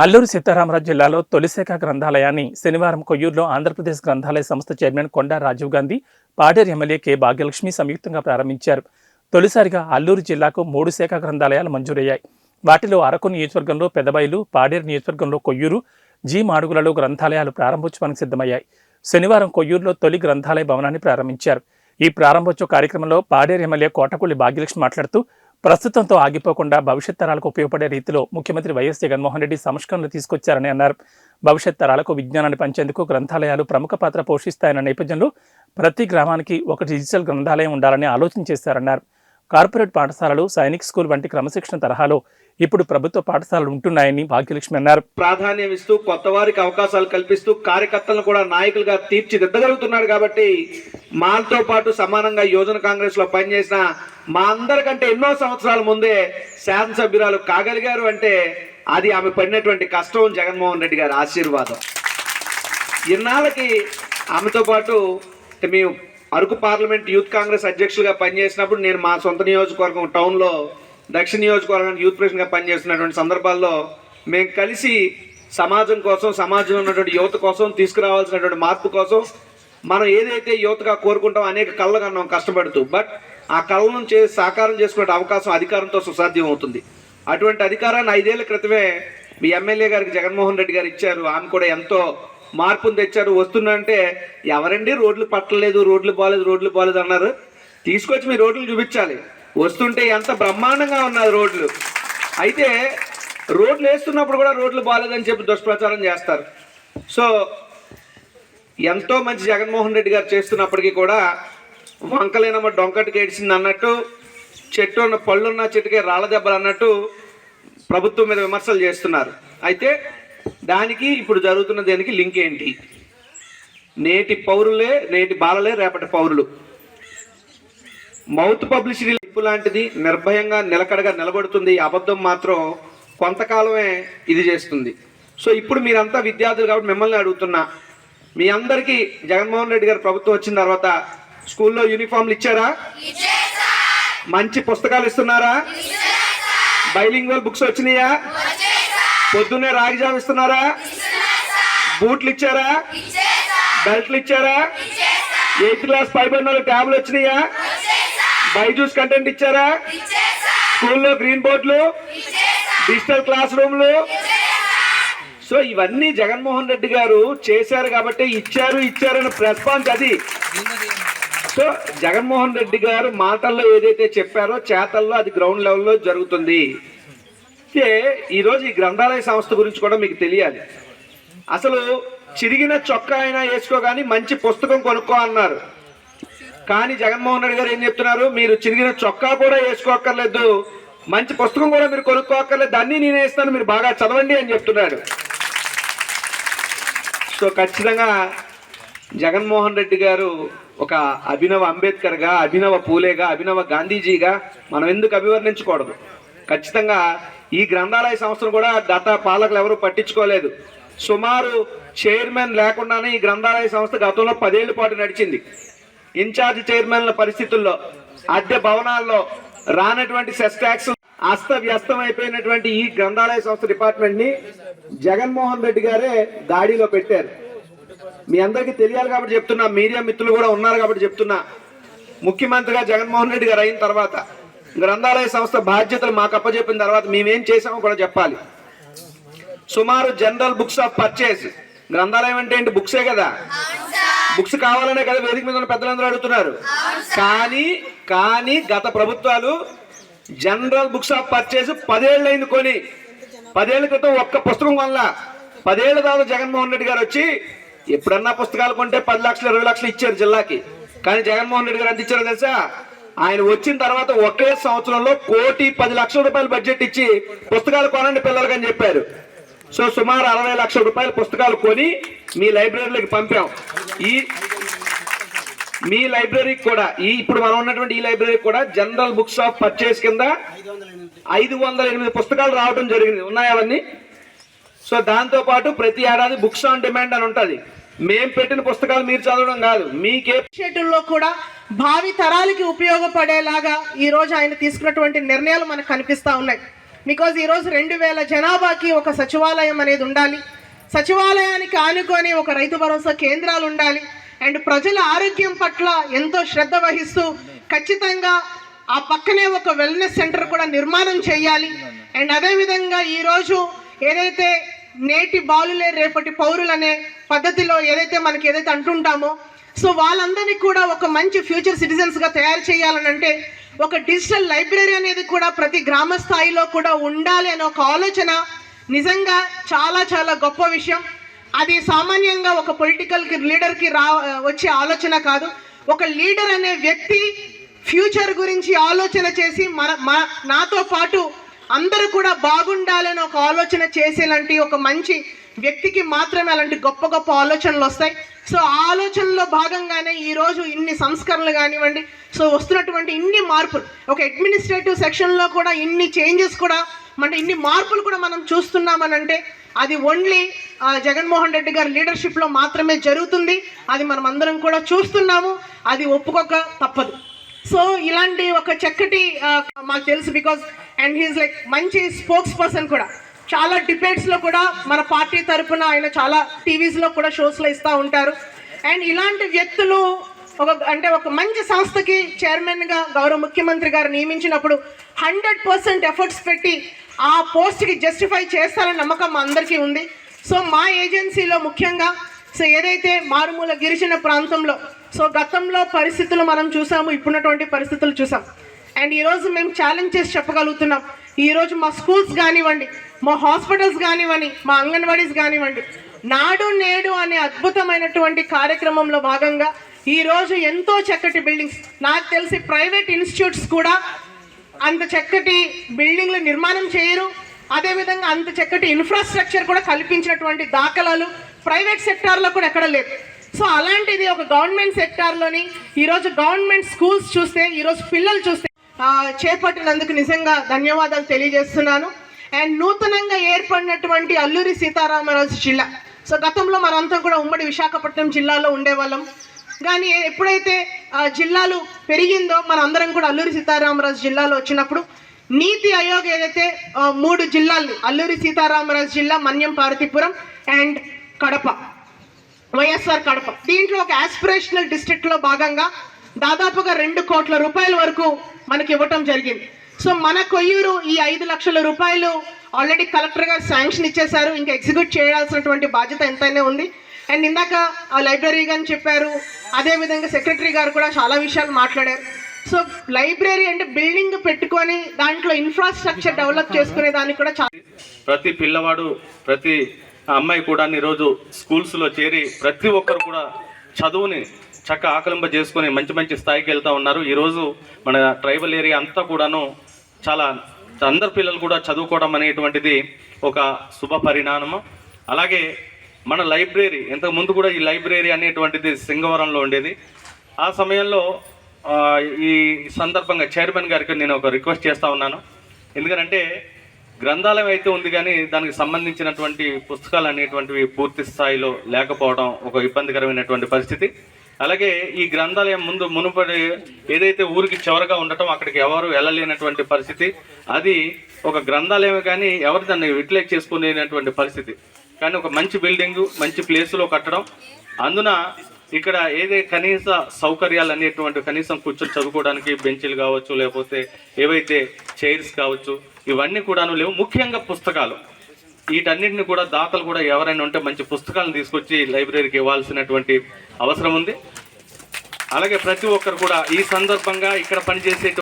అల్లూరు సీతారామరాజు జిల్లాలో తొలిశాఖ గ్రంథాలయాన్ని శనివారం కొయ్యూరులో ఆంధ్రప్రదేశ్ గ్రంథాలయ సంస్థ చైర్మన్ కొండా రాజీవ్ గాంధీ, పాడేరు ఎమ్మెల్యే కె భాగ్యలక్ష్మి సంయుక్తంగా ప్రారంభించారు. తొలిసారిగా అల్లూరు జిల్లాకు 3 శాఖ గ్రంథాలయాలు మంజూరయ్యాయి. వాటిలో అరకు నియోజకవర్గంలో పెదబైలు, పాడేరు నియోజకవర్గంలో కొయ్యూరు, జి మాడుగులలో గ్రంథాలయాలు ప్రారంభోత్సవానికి సిద్ధమయ్యాయి. శనివారం కొయ్యూరులో తొలి గ్రంథాలయ భవనాన్ని ప్రారంభించారు. ఈ ప్రారంభోత్సవ కార్యక్రమంలో పాడేరు ఎమ్మెల్యే కోటకుల్లి భాగ్యలక్ష్మి మాట్లాడుతూ, ప్రస్తుతంతో ఆగిపోకుండా భవిష్యత్ తరాలకు ఉపయోగపడే రీతిలో ముఖ్యమంత్రి వైఎస్ జగన్మోహన్ రెడ్డి సంస్కరణలు తీసుకొచ్చారని అన్నారు. భవిష్యత్ తరాలకు విజ్ఞానాన్ని పంచేందుకు గ్రంథాలయాలు ప్రముఖ పాత్ర పోషిస్తాయన్న నేపథ్యంలో ప్రతి గ్రామానికి ఒక డిజిటల్ గ్రంథాలయం ఉండాలని ఆలోచన చేశారన్నారు. కార్పొరేట్ పాఠశాలలు, సైనిక్ స్కూల్ వంటి క్రమశిక్షణ తరహాలో ఇప్పుడు ప్రభుత్వ పాఠశాలలు ఉంటున్నాయని భాగ్యలక్ష్మి అన్నారు. ప్రాధాన్యం ఇస్తూ కొత్త వారికి అవకాశాలు కల్పిస్తూ కార్యకర్తలను కూడా నాయకులుగా తీర్చిదిద్దగలుగుతున్నాడు. కాబట్టి మాతో పాటు సమానంగా యోజన కాంగ్రెస్ లో పనిచేసిన మా అందరికంటే ఎన్నో సంవత్సరాల ముందే శాసనసభ్యురాలు కాగలిగారు అంటే అది ఆమె పడినటువంటి కష్టం, జగన్మోహన్ రెడ్డి గారి ఆశీర్వాదం. ఇన్నాళ్ళకి ఆమెతో పాటు మేము అరకు పార్లమెంట్ యూత్ కాంగ్రెస్ అధ్యక్షులుగా పనిచేసినప్పుడు నేను మా సొంత నియోజకవర్గం టౌన్లో దక్షిణ నియోజకవర్గానికి యూత్ ప్రెసిడెంట్గా పనిచేస్తున్నటువంటి సందర్భాల్లో మేము కలిసి సమాజం కోసం, సమాజంలో ఉన్నటువంటి యువత కోసం తీసుకురావాల్సినటువంటి మార్పు కోసం మనం ఏదైతే యువతగా కోరుకుంటాం అనేక కళ్ళ కన్నాం కష్టపడుతూ, బట్ ఆ కళ్ళను సాకారం చేసుకునే అవకాశం అధికారంతో సుసాధ్యం అవుతుంది. అటువంటి అధికారాన్ని 5 ఏళ్ల క్రితమే మీ ఎమ్మెల్యే గారికి జగన్మోహన్ రెడ్డి గారు ఇచ్చారు. ఆమె కూడా ఎంతో మార్పును తెచ్చారు. వస్తుందంటే ఎవరండి రోడ్లు పట్టలేదు, రోడ్లు బాలేదు అన్నారు. తీసుకొచ్చి మీ రోడ్లు చూపించాలి. వస్తుంటే ఎంత బ్రహ్మాండంగా ఉన్నది రోడ్లు. అయితే రోడ్లు వేస్తున్నప్పుడు కూడా రోడ్లు బాగాలేదని చెప్పి దుష్ప్రచారం చేస్తారు. సో ఎంతో మంచి జగన్మోహన్ రెడ్డి గారు చేస్తున్నప్పటికీ కూడా వంకలేనమ్మ డొంకటికి ఏడ్చింది అన్నట్టు, చెట్టు ఉన్న పళ్ళున్న చెట్టుకే రాళ్ళ దెబ్బలు అన్నట్టు ప్రభుత్వం మీద విమర్శలు చేస్తున్నారు. అయితే దానికి ఇప్పుడు జరుగుతున్న దానికి లింక్ ఏంటి? నేటి పౌరులే నేటి బాలలే రేపటి పౌరులు. మౌత్ పబ్లిసిటీ లాంటిది నిర్భయంగా నిలకడగా నిలబడుతుంది. అబద్ధం మాత్రం కొంతకాలమే ఇది చేస్తుంది. సో ఇప్పుడు మీరంతా విద్యార్థులు కాబట్టి మిమ్మల్ని అడుగుతున్నా, మీ అందరికీ జగన్మోహన్ రెడ్డి గారు ప్రభుత్వం వచ్చిన తర్వాత స్కూల్లో యూనిఫామ్లు ఇచ్చారా? మంచి పుస్తకాలు ఇస్తున్నారా? బైలింగ్వల్ బుక్స్ వచ్చినాయా? పొద్దున్నే రాగి జావ ఇస్తున్నారా? బూట్లు ఇచ్చారా? బెల్ట్లు ఇచ్చారా? 8th క్లాస్ పైబడిన వాళ్ళకి ట్యాబ్లు వచ్చినాయా? బైజూస్ కంటెంట్ ఇచ్చారా? స్కూల్లో గ్రీన్ బోర్డులు, డిజిటల్ క్లాస్ రూమ్లు. సో ఇవన్నీ జగన్మోహన్ రెడ్డి గారు చేశారు కాబట్టి ఇచ్చారని రెస్పాన్స్ అది. సో జగన్మోహన్ రెడ్డి గారు మాటల్లో ఏదైతే చెప్పారో చేతల్లో అది గ్రౌండ్ లెవెల్లో జరుగుతుంది. అయితే ఈరోజు ఈ గ్రంథాలయ సంస్థ గురించి కూడా మీకు తెలియాలి. అసలు చిరిగిన చొక్కా అయినా వేసుకో కానీ మంచి పుస్తకం కొనుక్కో అన్నారు. కానీ జగన్మోహన్ రెడ్డి గారు ఏం చెప్తున్నారు? మీరు చిరిగిన చొక్కా కూడా వేసుకోక్కర్లేదు, మంచి పుస్తకం కూడా మీరు కొనుక్కోక్కర్లేదు, అన్నీ నేనే ఇస్తాను, మీరు బాగా చదవండి అని చెప్తున్నాడు. సో ఖచ్చితంగా జగన్మోహన్ రెడ్డి గారు ఒక అభినవ అంబేద్కర్గా, అభినవ పూలేగా, అభినవ గాంధీజీగా మనం ఎందుకు అభివర్ణించకూడదు? ఖచ్చితంగా ఈ గ్రంథాలయ సంస్థను కూడా గత పాలకులు ఎవరూ పట్టించుకోలేదు. సుమారు చైర్మన్ లేకుండానే ఈ గ్రంథాలయ సంస్థ గతంలో 10 ఏళ్ల పాటు నడిచింది. ఇన్ఛార్జ్ చైర్మన్ల పరిస్థితుల్లో, అద్దె భవనాల్లో రానటువంటి సెస్ ట్యాక్స్, అస్తవ్యస్తం అయిపోయినటువంటి ఈ గ్రంథాలయ సంస్థ డిపార్ట్మెంట్ ని జగన్మోహన్ రెడ్డి గారే గాడిలో పెట్టారు. మీ అందరికీ తెలియాలి కాబట్టి చెప్తున్నా, మీడియా మిత్రులు కూడా ఉన్నారు కాబట్టి చెప్తున్నా. ముఖ్యమంత్రిగా జగన్మోహన్ రెడ్డి గారు అయిన తర్వాత గ్రంథాలయ సంస్థ బాధ్యతలు మాకు అప్పచెప్పిన తర్వాత మేమేం చేసామో కూడా చెప్పాలి. సుమారు జనరల్ బుక్స్ ఆఫ్ పర్చేస్, గ్రంథాలయం అంటే ఏంటి? బుక్సే కదా. బుక్స్ కావాలనే కదా వేదిక మీద ఉన్న పెద్దలందరూ అడుగుతున్నారు. కానీ గత ప్రభుత్వాలు జనరల్ బుక్స్ ఆఫ్ పర్చేస్ 10 ఏళ్ళు అయింది కొని. 10 ఏళ్ల క్రితం ఒక్క పుస్తకం వల్ల 10 ఏళ్ల తర్వాత జగన్మోహన్ రెడ్డి గారు వచ్చి ఎప్పుడన్నా పుస్తకాలు కొంటే 10 లక్షలు 20 లక్షలు ఇచ్చారు జిల్లాకి. కానీ జగన్మోహన్ రెడ్డి గారు ఎంత ఇచ్చారో తెలుసా? ఆయన వచ్చిన తర్వాత ఒకే సంవత్సరంలో 1,10,00,000 రూపాయలు బడ్జెట్ ఇచ్చి పుస్తకాలు కొనండి పిల్లలకి అని చెప్పారు. సో సుమారు 60 లక్షల రూపాయల పుస్తకాలు కొని మీ లైబ్రరీలోకి పంపాం. మీ లైబ్రరీకి కూడా ఇప్పుడు మనం ఉన్నటువంటి ఈ లైబ్రరీకి కూడా జనరల్ బుక్స్ ఆఫ్ పర్చేస్ కింద 508 పుస్తకాలు రావడం జరిగింది. ఉన్నాయి అవన్నీ. సో దాంతో పాటు ప్రతి ఏడాది బుక్స్ ఆన్ డిమాండ్ అని ఉంటుంది. మేం పెట్టిన పుస్తకాలు మీరు చదవడం కాదు, మీకే షెడ్యూల్లో కూడా భావి తరాలకి ఉపయోగపడేలాగా ఈ రోజు ఆయన తీసుకున్నటువంటి నిర్ణయాలు మనకు కనిపిస్తా ఉన్నాయి. బికాజ్ ఈరోజు 2000 జనాభాకి ఒక సచివాలయం అనేది ఉండాలి, సచివాలయానికి ఆనుకొని ఒక రైతు భరోసా కేంద్రాలు ఉండాలి, అండ్ ప్రజల ఆరోగ్యం పట్ల ఎంతో శ్రద్ధ వహిస్తూ ఖచ్చితంగా ఆ పక్కనే ఒక వెల్నెస్ సెంటర్ కూడా నిర్మాణం చేయాలి. అండ్ అదేవిధంగా ఈరోజు ఏదైతే నేటి బాలులే రేపటి పౌరులు అనే పద్ధతిలో ఏదైతే అంటుంటామో, సో వాళ్ళందరినీ కూడా ఒక మంచి ఫ్యూచర్ సిటిజన్స్గా తయారు చేయాలనంటే ఒక డిజిటల్ లైబ్రరీ అనేది కూడా ప్రతి గ్రామ స్థాయిలో కూడా ఉండాలి అనే ఒక ఆలోచన నిజంగా చాలా చాలా గొప్ప విషయం. అది సామాన్యంగా ఒక పొలిటికల్ లీడర్కి వచ్చే ఆలోచన కాదు. ఒక లీడర్ అనే వ్యక్తి ఫ్యూచర్ గురించి ఆలోచన చేసి నాతో పాటు అందరూ కూడా బాగుండాలని ఒక ఆలోచన చేసేలాంటి ఒక మంచి వ్యక్తికి మాత్రమే అలాంటి గొప్ప గొప్ప ఆలోచనలు వస్తాయి. సో ఆ ఆలోచనలో భాగంగానే ఈరోజు ఇన్ని సంస్కరణలు కానివ్వండి, సో వస్తున్నటువంటి ఇన్ని మార్పులు, ఒక అడ్మినిస్ట్రేటివ్ సెక్షన్లో కూడా ఇన్ని చేంజెస్ కూడా అంటే ఇన్ని మార్పులు కూడా మనం చూస్తున్నామనంటే అది ఓన్లీ జగన్మోహన్ రెడ్డి గారి లీడర్షిప్లో మాత్రమే జరుగుతుంది. అది మనం అందరం కూడా చూస్తున్నాము, అది ఒప్పుకోక తప్పదు. సో ఇలాంటి ఒక చక్కటి మాకు తెలుసు బికాజ్ అండ్ హీఈస్ లైక్ మంచి స్పోక్స్ పర్సన్ కూడా. చాలా డిబేట్స్లో కూడా మన పార్టీ తరఫున ఆయన చాలా టీవీస్లో కూడా షోస్లో ఇస్తూ ఉంటారు. అండ్ ఇలాంటి వ్యక్తులు ఒక మంచి సంస్థకి చైర్మన్గా గౌరవ ముఖ్యమంత్రి గారు నియమించినప్పుడు 100% ఎఫర్ట్స్ పెట్టి ఆ పోస్ట్కి జస్టిఫై చేస్తారని నమ్మకం మా అందరికీ ఉంది. సో మా ఏజెన్సీలో ముఖ్యంగా సో ఏదైతే మారుమూల గిరిజన ప్రాంతంలో సో గతంలో పరిస్థితులు మనం చూసాము, ఇప్పుడున్నటువంటి పరిస్థితులు చూసాం. అండ్ ఈరోజు మేము ఛాలెంజ్ చేసి చెప్పగలుగుతున్నాం, ఈరోజు మా స్కూల్స్ కానివ్వండి, మా హాస్పిటల్స్ కానివ్వండి, మా అంగన్వాడీస్ కానివ్వండి, నాడు నేడు అనే అద్భుతమైనటువంటి కార్యక్రమంలో భాగంగా ఈరోజు ఎంతో చక్కటి బిల్డింగ్స్, నాకు తెలిసి ప్రైవేట్ ఇన్స్టిట్యూట్స్ కూడా అంత చక్కటి బిల్డింగ్లు నిర్మాణం చేయరు, అదేవిధంగా అంత చక్కటి ఇన్ఫ్రాస్ట్రక్చర్ కూడా కల్పించినటువంటి దాఖలాలు ప్రైవేట్ సెక్టార్లో కూడా ఎక్కడ లేదు. సో అలాంటిది ఒక గవర్నమెంట్ సెక్టార్లోని ఈరోజు గవర్నమెంట్ స్కూల్స్ చూస్తే, ఈరోజు పిల్లలు చూస్తే చేపట్టినందుకు నిజంగా ధన్యవాదాలు తెలియజేస్తున్నాను. అండ్ నూతనంగా ఏర్పడినటువంటి అల్లూరి సీతారామరాజు జిల్లా, సో గతంలో మనంతా కూడా ఉమ్మడి విశాఖపట్నం జిల్లాలో ఉండేవాళ్ళం, కానీ ఎప్పుడైతే జిల్లాలు పెరిగిందో మనందరం కూడా అల్లూరి సీతారామరాజు జిల్లాలో వచ్చినప్పుడు నీతి ఆయోగ్ ఏదైతే 3 జిల్లాల్ని అల్లూరి సీతారామరాజు జిల్లా, మన్యం పార్వతీపురం అండ్ కడప, వైఎస్ఆర్ కడప, దీంట్లో ఒక ఆస్పిరేషనల్ డిస్ట్రిక్ట్లో భాగంగా దాదాపుగా 2 కోట్ల రూపాయల వరకు మనకి ఇవ్వటం జరిగింది. సో మన కొయ్యూరు ఈ 5 లక్షల రూపాయలు ఆల్రెడీ కలెక్టర్ గారు శాంక్షన్ ఇచ్చేశారు, ఇంకా ఎగ్జిక్యూట్ చేయాల్సినటువంటి బాధ్యత ఎంతైనా ఉంది. అండ్ ఇందాక లైబ్రరీ అని చెప్పారు, అదేవిధంగా సెక్రటరీ గారు కూడా చాలా విషయాలు మాట్లాడారు. సో లైబ్రరీ అంటే బిల్డింగ్ పెట్టుకొని దాంట్లో ఇన్ఫ్రాస్ట్రక్చర్ డెవలప్ చేసుకునే దానికి కూడా చాలా, ప్రతి పిల్లవాడు ప్రతి అమ్మాయి కూడా ఈరోజు స్కూల్స్లో చేరి ప్రతి ఒక్కరు కూడా చదువుని చక్క ఆకలింప చేసుకొని మంచి మంచి స్థాయికి వెళ్తూ ఉన్నారు. ఈరోజు మన ట్రైబల్ ఏరియా అంతా కూడాను చాలా అందరు పిల్లలు కూడా చదువుకోవడం అనేటువంటిది ఒక శుభ పరిణామం. అలాగే మన లైబ్రరీ ఇంతకుముందు కూడా ఈ లైబ్రరీ అనేటువంటిది సింగవరంలో ఉండేది. ఆ సమయంలో ఈ సందర్భంగా చైర్మన్ గారికి నేను ఒక రిక్వెస్ట్ చేస్తూ ఉన్నాను, ఎందుకంటే గ్రంథాలయం అయితే ఉంది కానీ దానికి సంబంధించినటువంటి పుస్తకాలు అనేటువంటివి పూర్తి స్థాయిలో లేకపోవడం ఒక ఇబ్బందికరమైనటువంటి పరిస్థితి. అలాగే ఈ గ్రంథాలయం మునుపటి ఏదైతే ఊరికి చివరగా ఉండటం, అక్కడికి ఎవరు వెళ్ళలేనటువంటి పరిస్థితి, అది ఒక గ్రంథాలయం కానీ ఎవరు దాన్ని యూటిలైజ్ చేసుకునేటువంటి పరిస్థితి. కానీ ఒక మంచి బిల్డింగు మంచి ప్లేస్లో కట్టడం, అందున ఇక్కడ ఏదైతే కనీస సౌకర్యాలు అనేటువంటి కనీసం కూర్చొని చదువుకోవడానికి బెంచీలు కావచ్చు, లేకపోతే ఏవైతే చైర్స్ కావచ్చు, ఇవన్నీ కూడాను లేవు. ముఖ్యంగా పుస్తకాలు, వీటన్నిటిని కూడా దాతలు కూడా ఎవరైనా ఉంటే మంచి పుస్తకాలను తీసుకొచ్చి లైబ్రరీకి ఇవ్వాల్సినటువంటి అవసరం ఉంది. అలాగే ప్రతి ఒక్కరు కూడా ఈ సందర్భంగా ఇక్కడ పనిచేసే